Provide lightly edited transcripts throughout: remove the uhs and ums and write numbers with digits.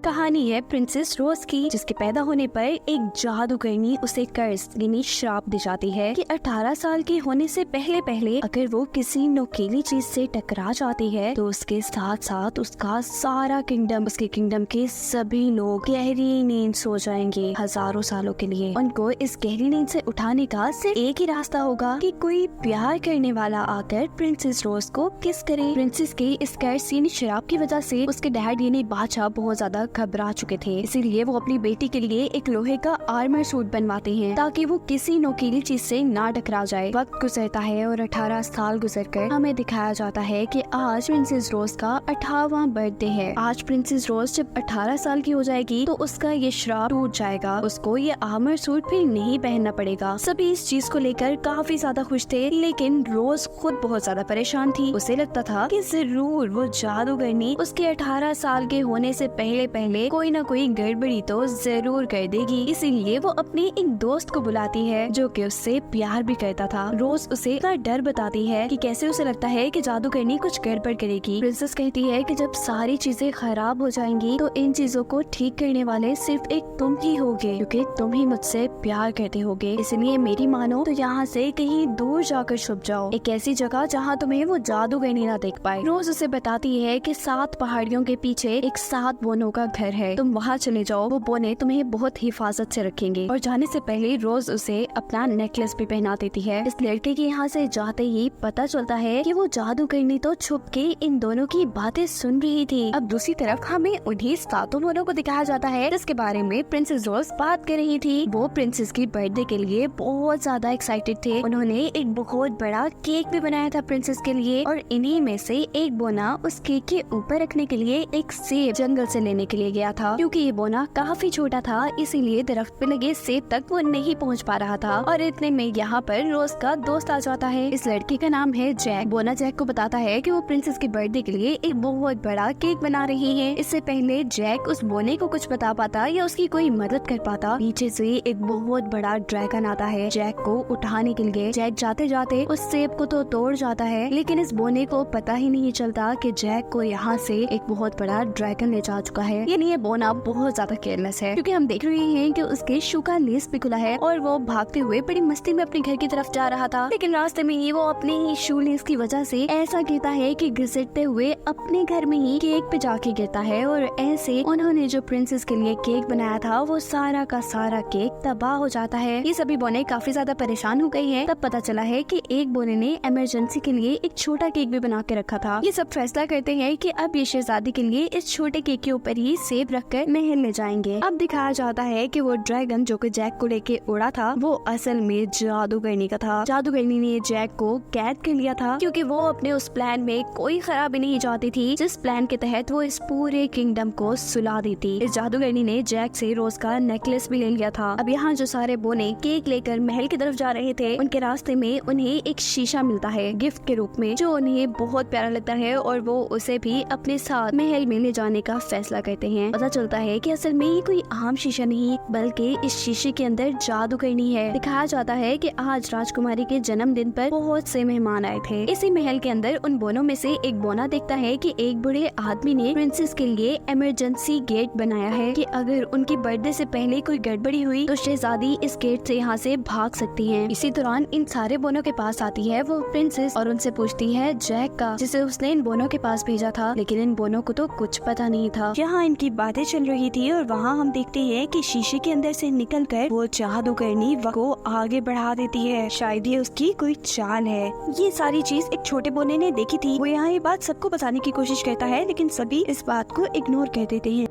कहानी है प्रिंसेस रोज की, जिसके पैदा होने पर एक जादूगरनी उसे कर्ज यानी श्राप दी जाती है कि 18 साल के होने से पहले पहले अगर वो किसी नोकीली चीज से टकरा जाती है तो उसके साथ साथ उसका सारा किंगडम, उसके किंगडम के सभी लोग गहरी नींद सो जाएंगे हजारों सालों के लिए। उनको इस गहरी नींद से उठाने का सिर्फ एक ही रास्ता होगा कि कोई प्यार करने वाला आकर प्रिंसेस रोज को किस करे। प्रिंसेस के इस कर्ज यानी शराब की वजह से उसके डैड यानी बादशाह बहुत ज्यादा घबरा चुके थे, इसीलिए वो अपनी बेटी के लिए एक लोहे का आर्मर सूट बनवाते हैं ताकि वो किसी नोकीली चीज से ना टकरा जाए। वक्त गुजरता है और 18 साल गुजरकर हमें दिखाया जाता है कि आज प्रिंसेस रोज का 18वां बर्थडे है। आज प्रिंसेस रोज जब 18 साल की हो जाएगी तो उसका ये श्राप टूट जाएगा, उसको ये आर्मर सूट फिर नहीं पहनना पड़ेगा। सभी इस चीज को लेकर काफी ज्यादा खुश थे, लेकिन रोज खुद बहुत ज्यादा परेशान थी। उसे लगता था कि जरूर वो जादूगरनी उसके 18 साल के होने से पहले पहले कोई ना कोई गड़बड़ी तो जरूर कर देगी। इसीलिए वो अपने एक दोस्त को बुलाती है जो कि उससे प्यार भी करता था। रोज उसे इतना डर बताती है कि कैसे उसे लगता है कि जादूगरनी कुछ गड़बड़ करेगी। प्रिंसेस कहती है कि जब सारी चीजें खराब हो जाएंगी तो इन चीजों को ठीक करने वाले सिर्फ एक तुम ही होगे, क्योंकि तुम ही मुझसे प्यार करते होगे। इसलिए मेरी मानो तो यहाँ से कहीं दूर जाकर छुप जाओ, एक ऐसी जगह जहाँ तुम्हें वो जादूगरनी ना देख पाए। रोज उसे बताती है कि 7 पहाड़ियों के पीछे एक 7 बोनों का घर है, तुम वहाँ चले जाओ, वो बोने तुम्हें बहुत हिफाजत से रखेंगे। और जाने से पहले रोज उसे अपना नेकलेस भी पहना देती है। इस लड़के के यहाँ से जाते ही पता चलता है कि वो जादूगरनी तो छुप के इन दोनों की बातें सुन रही थी। अब दूसरी तरफ हमें उन्हीं 7 बोनों को दिखाया जाता है जिसके बारे में प्रिंसेस रोज बात कर रही थी। वो प्रिंसेस की बर्थडे के लिए बहुत ज्यादा एक्साइटेड थे। उन्होंने एक बहुत बड़ा केक भी बनाया था प्रिंसेस के लिए, और इन्हीं में से एक बोना उस केक के ऊपर रखने के लिए एक सेब जंगल से लेने के लिए गया था। क्योंकि ये बोना काफी छोटा था, इसीलिए दरख्त पे लगे सेब तक वो नहीं पहुंच पा रहा था। और इतने में यहाँ पर रोज का दोस्त आ जाता है। इस लड़के का नाम है जैक। बोना जैक को बताता है कि वो प्रिंसेस की बर्थडे के लिए एक बहुत बड़ा केक बना रही है। इससे पहले जैक उस बोने को कुछ बता पाता या उसकी कोई मदद कर पाता, पीछे से एक बहुत बड़ा ड्रैगन आता है जैक को उठाने के लिए। जैक जाते जाते उस सेब को तो तोड़ जाता है, लेकिन इस बोने को पता ही नहीं चलता कि जैक को यहाँ से एक बहुत बड़ा ड्रैगन ले जा चुका है। यानी ये बोना बहुत ज्यादा केयरलेस है, क्योंकि हम देख रहे हैं कि उसके शू का लेस भी खुला है और वो भागते हुए बड़ी मस्ती में अपने घर की तरफ जा रहा था। लेकिन रास्ते में ही वो अपने ही शू लेस की वजह से ऐसा गिरता है कि घिसटते हुए अपने घर में ही केक पे जाके गिरता है। और ऐसे उन्होंने जो प्रिंसेस के लिए केक बनाया था वो सारा का सारा केक तबाह हो जाता है। ये सभी बोने काफी ज्यादा परेशान हो गई हैं। तब पता चला है कि एक बोने ने इमरजेंसी के लिए एक छोटा केक भी बना के रखा था। ये सब फैसला करते हैं कि अब ये शहजादी के लिए इस छोटे केक के ऊपर ही सेब रखकर महल ले जाएंगे। अब दिखाया जाता है कि वो ड्रैगन जो कि जैक को लेके उड़ा था वो असल में जादूगरनी का था। जादूगरनी ने जैक को कैद कर लिया था क्योंकि वो अपने उस प्लान में कोई खराबी नहीं चाहती थी, जिस प्लान के तहत वो इस पूरे किंगडम को सुला देती। इस जादूगरनी ने जैक से रोज का नेकलेस भी ले लिया था। अब यहाँ जो सारे बोने केक लेकर महल की तरफ जा रहे थे, उनके रास्ते में उन्हें एक शीशा मिलता है गिफ्ट के रूप में, जो उन्हें बहुत प्यारा लगता है और वो उसे भी अपने साथ महल में ले जाने का फैसला करते हैं। पता चलता है कि असल में ये कोई आम शीशा नहीं बल्कि इस शीशे के अंदर जादूगरनी है। दिखाया जाता है कि आज राजकुमारी के जन्मदिन पर बहुत से मेहमान आए थे। इसी महल के अंदर उन बोनों में से एक बोना देखता है कि एक बूढ़े आदमी ने प्रिंसेस के लिए इमरजेंसी गेट बनाया है कि अगर उनकी बर्थडे से पहले कोई गड़बड़ी हुई तो शहजादी इस गेट से यहाँ से भाग सकती है। इसी दौरान इन सारे बोनों के पास आती है वो प्रिंसेस और उनसे पूछती है जैक का, जिसे उसने इन बोनों के पास भेजा था, लेकिन इन बोनों को तो कुछ पता नहीं था। यहाँ इनकी बातें चल रही थी और वहाँ हम देखते हैं कि शीशे के अंदर से निकलकर वो जादूगरनी वक्त को आगे बढ़ा देती है। शायद ये उसकी कोई चाल है। ये सारी चीज एक छोटे बोने ने देखी थी। वो यहाँ ये बात सबको बताने की कोशिश करता है, लेकिन सभी इस बात को इग्नोर कर देते हैं।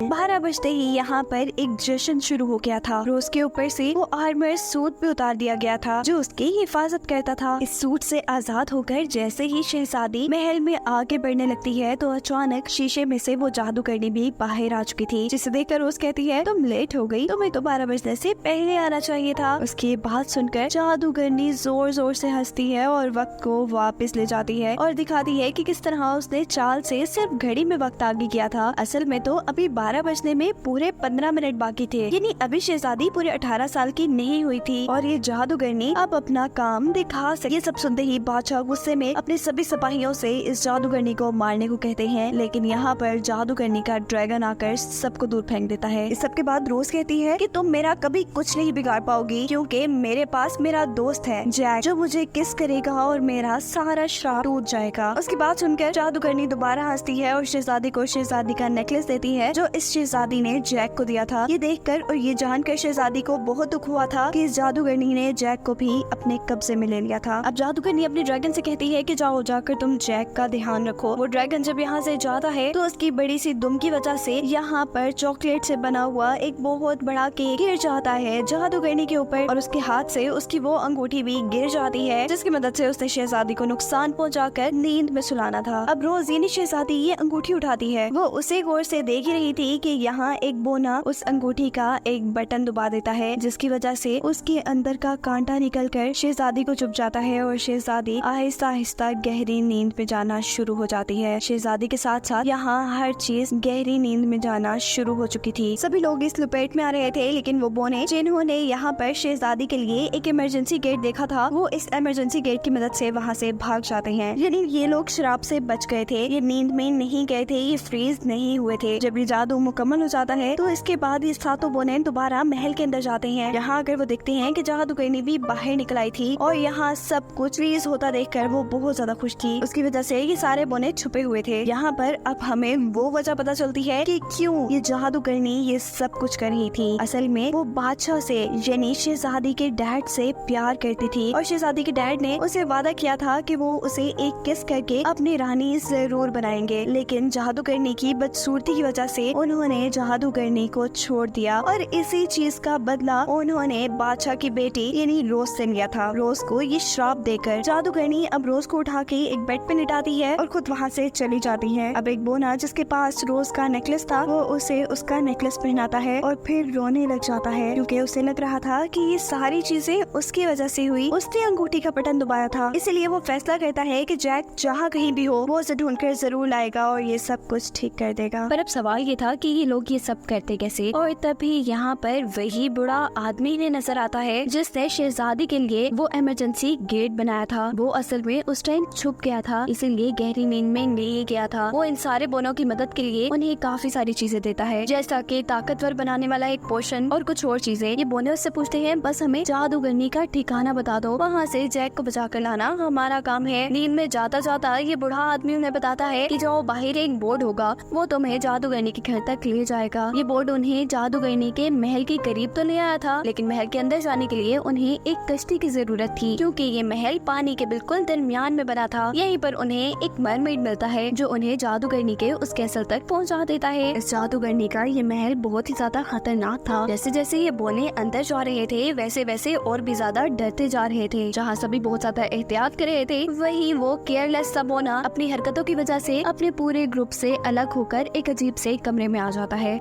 12 बजते ही यहाँ पर एक जश्न शुरू हो गया था। रोज के ऊपर से वो आर्मर सूट भी उतार दिया गया था जो उसकी हिफाजत करता था। इस सूट से आजाद होकर जैसे ही शहजादी महल में आगे बढ़ने लगती है तो अचानक शीशे में से वो जादूगरनी भी बाहर आ चुकी थी, जिसे देखकर रोज कहती है तुम लेट हो गई, तुम्हें तो 12 बजने से पहले आना चाहिए था। उसकी बात सुनकर जादूगरनी जोर जोर से हंसती है और वक्त को वापस ले जाती है और दिखाती है कि किस तरह उसने चाल से सिर्फ घड़ी में वक्त आगे किया था। असल में तो अभी 12 12 बजने में पूरे 15 मिनट बाकी थे, यानी अभी शहजादी पूरे 18 साल की नहीं हुई थी और ये जादूगरनी अब अपना काम दिखा सके। ये सब सुनते ही बादशाह गुस्से में अपने सभी सिपाहियों से इस जादूगरनी को मारने को कहते हैं, लेकिन यहाँ पर जादूगरनी का ड्रैगन आकर सबको दूर फेंक देता है। इस सब के बाद रोज कहती है कि तुम मेरा कभी कुछ नहीं बिगाड़ पाओगी, क्योंकि मेरे पास मेरा दोस्त है जैक, जो मुझे किस करेगा और मेरा सारा श्राप टूट जाएगा। उसकी बात सुनकर जादूगरनी दोबारा हंसती है और शहजादी को शहजादी का नेकलेस देती है, जो इस शहजादी ने जैक को दिया था। ये देखकर और ये जानकर शहजादी को बहुत दुख हुआ था कि इस जादूगरनी ने जैक को भी अपने कब्जे में ले लिया था। अब जादूगरनी अपने ड्रैगन से कहती है कि जाओ जाकर तुम जैक का ध्यान रखो। वो ड्रैगन जब यहाँ से जाता है तो उसकी बड़ी सी दुम की वजह से यहाँ पर चॉकलेट से बना हुआ एक बहुत बड़ा केक गिर जाता है जादूगरनी के ऊपर और उसके हाथ से उसकी वो अंगूठी भी गिर जाती है, जिसकी मदद से उसने शहजादी को नुकसान पहुँचाकर नींद में सुलाना था। अब रोज यानी शहजादी ये अंगूठी उठाती है। वो उसे गौर से देख ही रही थी कि यहाँ एक बोना उस अंगूठी का एक बटन दबा देता है, जिसकी वजह से उसके अंदर का कांटा निकलकर शहजादी को चुभ जाता है और शहजादी आहिस्ता आहिस्ता गहरी नींद में जाना शुरू हो जाती है। शहजादी के साथ साथ यहाँ हर चीज गहरी नींद में जाना शुरू हो चुकी थी। सभी लोग इस लपेट में आ रहे थे, लेकिन वो बोने जिन्होंने यहाँ पर शहजादी के लिए एक इमरजेंसी गेट देखा था, वो इस इमरजेंसी गेट की मदद से वहाँ से भाग जाते हैं। यानी ये लोग शराब से बच गए थे, ये नींद में नहीं गए थे, ये फ्रीज नहीं हुए थे। जब ये जादू मुकम्मल हो जाता है तो इसके बाद ये सातों बोने दोबारा महल के अंदर जाते हैं। यहाँ अगर वो देखते हैं कि जादूगरनी भी बाहर निकल आई थी और यहाँ सब कुछ फ्रीज होता देखकर वो बहुत ज्यादा खुश थी। उसकी वजह से ये सारे बोने छुपे हुए थे। यहाँ पर अब हमें वो वजह पता चलती है कि क्यों ये जादूगरनी ये सब कुछ कर रही थी। असल में वो बादशाह से यानी शहजादी के डैड से प्यार करती थी और शहजादी के डैड ने उसे वादा किया था कि वो उसे एक किस करके अपनी रानी जरूर बनाएंगे, लेकिन जादूगरनी की बदसूरती की वजह से उन्होंने जादूगरनी को छोड़ दिया और इसी चीज का बदला उन्होंने बादशाह की बेटी यानी रोज से लिया था। रोज को ये श्राप देकर जादूगरनी अब रोज को उठा के एक बेड पे लिटाती है और खुद वहाँ से चली जाती है। अब एक बोना जिसके पास रोज का नेकलेस था, वो उसे उसका नेकलेस पहनाता है और फिर रोने लग जाता है, क्योंकि उसे लग रहा था कि ये सारी चीजें उसकी वजह से हुई। उसने अंगूठी का बटन दबाया था, इसलिए वो फैसला करता है कि जैक जहाँ कहीं भी हो वो उसे ढूंढकर जरूर लाएगा और ये सब कुछ ठीक कर देगा। पर अब सवाल ये था कि ये लोग ये सब करते कैसे, और तभी यहाँ पर वही बुरा आदमी ने नजर आता है जिसने शहजादी के लिए वो इमरजेंसी गेट बनाया था। वो असल में उस टाइम छुप गया था, इसीलिए गहरी नींद में ले गया था। वो इन सारे बोनों की मदद के लिए उन्हें काफी सारी चीजें देता है, जैसा कि ताकतवर बनाने वाला एक पोशन और कुछ और चीजें। ये बोने उससे पूछते हैं बस हमें जादूगरनी का ठिकाना बता दो, वहाँ से जैक को बचा कर लाना हमारा काम है। नींद में जाता जाता ये बूढ़ा आदमी उन्हें बताता है कि जो बाहर एक बोर्ड होगा वो तुम्हें जादूगरनी के घर तक ले जाएगा। ये बोर्ड उन्हें जादूगरनी के महल के करीब तो ले आया था, लेकिन महल के अंदर जाने के लिए उन्हें एक कश्ती की जरूरत थी, क्योंकि ये महल पानी के बिल्कुल दरमियान में बना था। यहीं पर उन्हें एक मरमेड मिलता है जो उन्हें जादूगरनी के उस कैसल तक पहुंचा देता है। इस जादूगरनी का ये महल बहुत ही ज्यादा खतरनाक था। जैसे जैसे ये बोने अंदर जा रहे थे वैसे वैसे और भी ज्यादा डरते जा रहे थे। जहाँ सभी बहुत ज्यादा एहतियात कर रहे थे, वहीं वो केयरलेस सा बोना अपनी हरकतों की वजह से अपने पूरे ग्रुप से अलग होकर एक अजीब से कमरे में आ जाता है।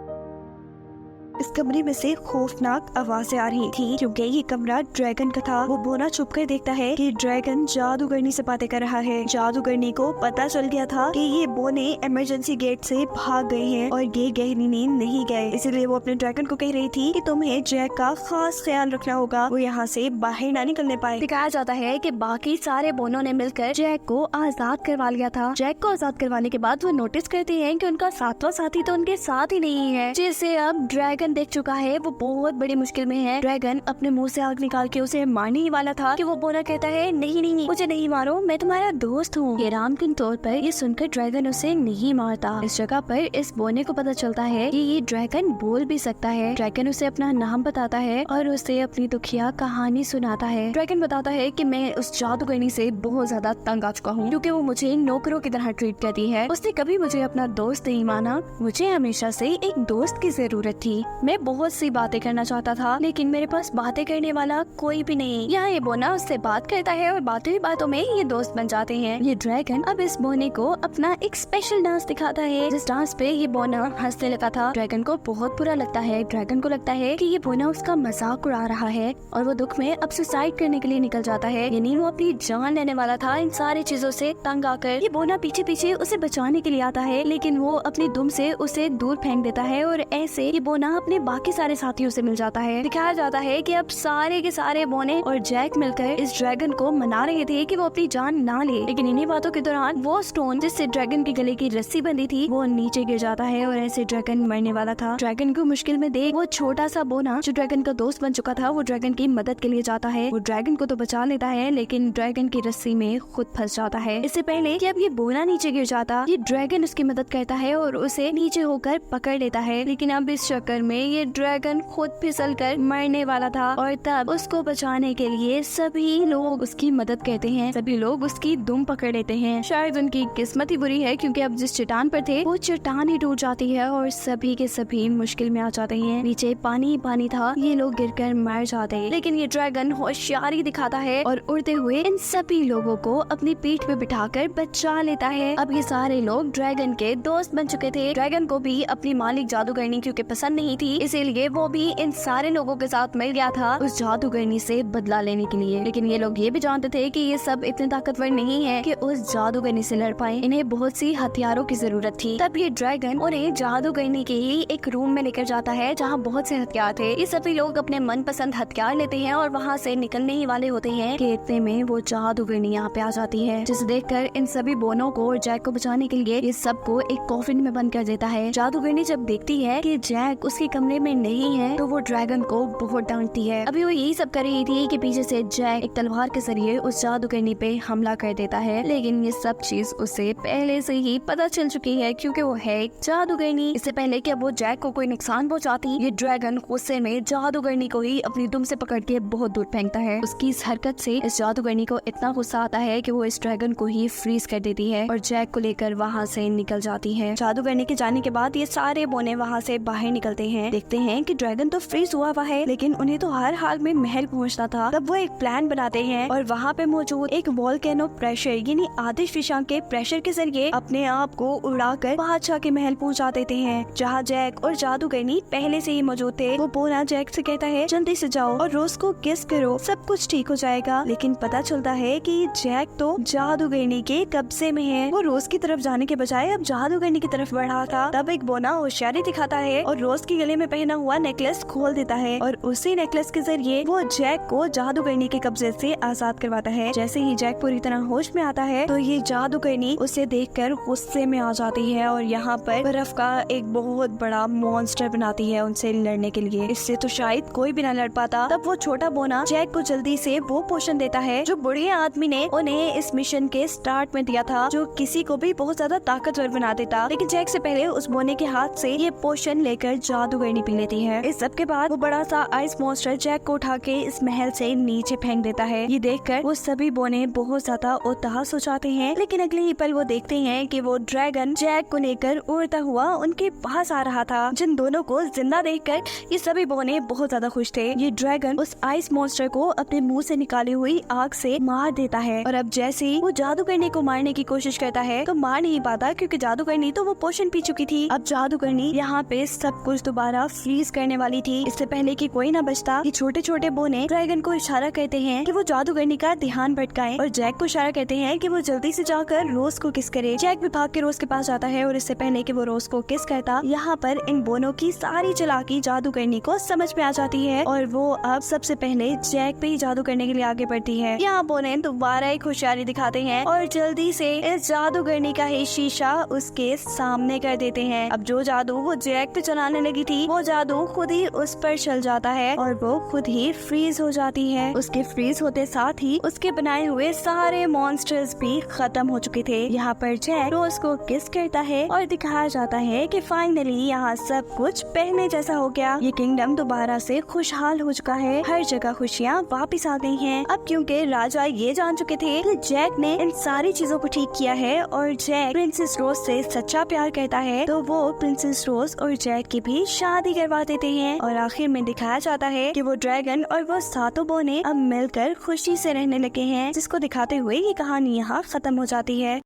इस कमरे में से खौफनाक आवाजें आ रही थी, क्योंकि ये कमरा ड्रैगन का था। वो बोना छुप कर देखता है कि ड्रैगन जादूगरनी से बातें कर रहा है। जादूगरनी को पता चल गया था कि ये बोने इमरजेंसी गेट से भाग गए हैं और ये गहरी नींद नहीं गए, इसलिए वो अपने ड्रैगन को कह रही थी कि तुम्हें जैक का खास ख्याल रखना होगा, वो यहाँ से बाहर ना निकलने पाए। दिखाया जाता है कि बाकी सारे बोनों ने मिलकर जैक को आजाद करवा लिया था। जैक को आजाद करवाने के बाद वो नोटिस करते हैं कि उनका सातवां साथी तो उनके साथ ही नहीं है, जिसे अब ड्रैगन देख चुका है। वो बहुत बड़ी मुश्किल में है। ड्रैगन अपने मुंह से आग निकाल के उसे मारने ही वाला था कि वो बोना कहता है नहीं नहीं मुझे नहीं मारो, मैं तुम्हारा दोस्त हूँ। हैरान के तौर पर ये सुनकर ड्रैगन उसे नहीं मारता। इस जगह पर इस बोने को पता चलता है कि ये ड्रैगन बोल भी सकता है। ड्रैगन उसे अपना नाम बताता है और उसे अपनी दुखिया कहानी सुनाता है। ड्रैगन बताता है कि मैं उस जादूगरनी से बहुत ज्यादा तंग आ चुका हूँ, क्योंकि वो मुझे नौकरों की तरह ट्रीट करती है। उसने कभी मुझे अपना दोस्त नहीं माना। मुझे हमेशा से एक दोस्त की जरूरत थी। मैं बहुत सी बातें करना चाहता था, लेकिन मेरे पास बातें करने वाला कोई भी नहीं। यहाँ ये बोना उससे बात करता है और बातों ही बातों में ये दोस्त बन जाते हैं। ये ड्रैगन अब इस बोने को अपना एक स्पेशल डांस दिखाता है, जिस डांस पे ये बोना हंसने लगा था। ड्रैगन को बहुत बुरा लगता है। ड्रैगन को लगता है कि ये बोना उसका मजाक उड़ा रहा है और वो दुख में अब सुसाइड करने के लिए निकल जाता है। यानी वो अपनी जान लेने वाला था। इन सारी चीजों से तंग आकर ये बोना पीछे पीछे उसे बचाने के लिए आता है, लेकिन वो अपनी दुम से उसे दूर फेंक देता है और ऐसे ये बोना अपने बाकी सारे साथियों से मिल जाता है। दिखाया जाता है कि अब सारे के सारे बोने और जैक मिलकर इस ड्रैगन को मना रहे थे कि वो अपनी जान ना ले, लेकिन इन्हीं बातों के दौरान वो स्टोन जिससे ड्रैगन के गले की रस्सी बंधी थी वो नीचे गिर जाता है और ऐसे ड्रैगन मरने वाला था। ड्रैगन को मुश्किल में देख वो छोटा सा बोना जो ड्रैगन का दोस्त बन चुका था वो ड्रैगन की मदद के लिए जाता है। वो ड्रैगन को तो बचा लेता है, लेकिन ड्रैगन की रस्सी में खुद फंस जाता है। इससे पहले कि अब ये बोना नीचे गिर जाता, ये ड्रैगन उसकी मदद करता है और उसे नीचे होकर पकड़ लेता है। लेकिन अब इस चक्कर में ये ड्रैगन खुद फिसल कर मरने वाला था और तब उसको बचाने के लिए सभी लोग उसकी मदद करते हैं। सभी लोग उसकी दुम पकड़ लेते हैं। शायद उनकी किस्मत ही बुरी है, क्योंकि अब जिस चट्टान पर थे वो चट्टान ही टूट जाती है और सभी के सभी मुश्किल में आ जाते हैं। नीचे पानी पानी था, ये लोग गिरकर मर जाते हैं। लेकिन ये ड्रैगन होशियारी दिखाता है और उड़ते हुए इन सभी लोगों को अपनी पीठ पे बिठाकर बचा लेता है। अब ये सारे लोग ड्रैगन के दोस्त बन चुके थे। ड्रैगन को भी अपनी मालिक जादूगरनी क्योंकि पसंद नहीं थी, इसीलिए वो भी इन सारे लोगों के साथ मिल गया था उस जादूगरनी से बदला लेने के लिए। लेकिन ये लोग ये भी जानते थे कि ये सब इतने ताकतवर नहीं है कि उस जादूगरनी से लड़ पाए। इन्हें बहुत सी हथियारों की जरूरत थी। तब ये ड्रैगन उन्हें जादूगरनी के ही एक रूम में लेकर जाता है जहाँ बहुत से हथियार थे। ये सभी लोग अपने मनपसंद हथियार लेते हैं और वहाँ से निकलने ही वाले होते हैं कि इतने में वो जादूगरनी यहाँ पे आ जाती है, जिसे देखकर इन सभी बोनों को और जैक को बचाने के लिए ये सबको एक कॉफिन में बंद कर देता है। जादूगरनी जब देखती है कि जैक उसके कमरे में नहीं है तो वो ड्रैगन को बहुत डांटती है। अभी वो यही सब कर रही थी कि पीछे से जैक एक तलवार के जरिए उस जादूगरनी पे हमला कर देता है, लेकिन ये सब चीज उसे पहले से ही पता चल चुकी है क्योंकि वो है एक जादूगरनी। इससे पहले कि अब वो जैक को कोई नुकसान पहुंचाती, ये ड्रैगन गुस्से में जादूगरनी को ही अपनी दुम से पकड़ के बहुत दूर फेंकता है। उसकी इस हरकत से इस जादूगरनी को इतना गुस्सा आता है कि वो इस ड्रैगन को ही फ्रीज कर देती है और जैक को लेकर वहाँ से निकल जाती है। जादूगरनी के जाने के बाद ये सारे बोने वहाँ से बाहर निकलते हैं। देखते हैं कि ड्रैगन तो फ्रीज हुआ हुआ है, लेकिन उन्हें तो हर हाल में महल पहुँचना था। तब वो एक प्लान बनाते हैं और वहाँ पे मौजूद एक वोल्केनो प्रेशर यानी आतिश फिशा के प्रेशर के जरिए अपने आप को उड़ाकर बादशाह के महल पहुँचा देते हैं, जहाँ जैक और जादूगरनी पहले से ही मौजूद थे। वो बोना जैक से कहता है जल्दी से जाओ और रोज को किस करो, सब कुछ ठीक हो जाएगा। लेकिन पता चलता है कि जैक तो जादूगरनी के कब्जे में है। वो रोज की तरफ जाने के बजाय अब जादूगरनी की तरफ बढ़ा था। तब एक बोना होशियारी दिखाता है और रोज के गले में पहना हुआ नेकलेस खोल देता है और उसी नेकलेस के जरिए वो जैक को जादूगरनी के कब्जे से आजाद करवाता है। जैसे ही जैक पूरी तरह होश में आता है तो ये जादूगरनी उसे देखकर गुस्से में आ जाती है और यहाँ पर बर्फ का एक बहुत बड़ा मॉन्स्टर बनाती है उनसे लड़ने के लिए। इससे तो शायद कोई भी ना लड़ पाता। तब वो छोटा बोना जैक को जल्दी से वो पोशन देता है जो बुढ़े आदमी ने उन्हें इस मिशन के स्टार्ट में दिया था, जो किसी को भी बहुत ज्यादा ताकतवर बना देता। लेकिन जैक से पहले उस बोने के हाथ से ये पोशन लेकर जादूगरनी पी लेती है। इस सब के बाद वो बड़ा सा आइस मॉन्स्टर जैक को उठा के इस महल से नीचे फेंक देता है। ये देखकर वो सभी बोने बहुत ज्यादा उदास हो जाते हैं, लेकिन अगले ही पल वो देखते हैं कि वो ड्रैगन जैक को लेकर उड़ता हुआ उनके पास आ रहा था। जिन दोनों को जिंदा देखकर ये सभी बोने बहुत ज्यादा खुश थे। ये ड्रैगन उस आइस मॉन्स्टर को अपने मुंह से निकाली हुई आग से मार देता है और अब जैसे ही वो जादूगरनी को मारने की कोशिश करता है तो मार नहीं पाता, क्योंकि जादूगरनी तो वो पोशन पी चुकी थी। अब जादूगरनी यहाँ पे सब कुछ दोबारा फ्रीज करने वाली थी। इससे पहले कि कोई ना बचता, ये छोटे छोटे बोने ड्रैगन को इशारा करते हैं कि वो जादूगरनी का ध्यान भटकाए और जैक को इशारा करते हैं कि वो जल्दी से जाकर रोज को किस करे। जैक भी भाग के रोज के पास जाता है और इससे पहले कि वो रोज को किस करता, यहाँ पर इन बोनों की सारी चालाकी जादूगरनी को समझ में आ जाती है और वो अब सबसे पहले जैक पे ही जादू करने के लिए आगे बढ़ती है। यहाँ बोने दोबारा एक होशियारी दिखाते हैं और जल्दी से इस जादूगरनी का ही शीशा उसके सामने कर देते हैं। अब जो जादू वो जैक पे चलाने लगी थी वो जादू खुद ही उस पर चल जाता है और वो खुद ही फ्रीज हो जाती है। उसके फ्रीज होते साथ ही उसके बनाए हुए सारे मॉन्स्टर्स भी खत्म हो चुके थे। यहाँ पर जैक रोज को किस करता है और दिखाया जाता है कि फाइनली यहाँ सब कुछ पहले जैसा हो गया। ये किंगडम दोबारा से खुशहाल हो चुका है, हर जगह खुशियाँ वापिस आ गई हैं। अब क्योंकि राजा ये जान चुके थे कि जैक ने इन सारी चीजों को ठीक किया है और जैक प्रिंसेस रोज से सच्चा प्यार करता है, तो वो प्रिंसेस रोज और जैक की भी शादी करवा देते हैं और आखिर में दिखाया जाता है कि वो ड्रैगन और वो सातों बहनें अब मिलकर खुशी से रहने लगे हैं, जिसको दिखाते हुए ये कहानी यहाँ खत्म हो जाती है।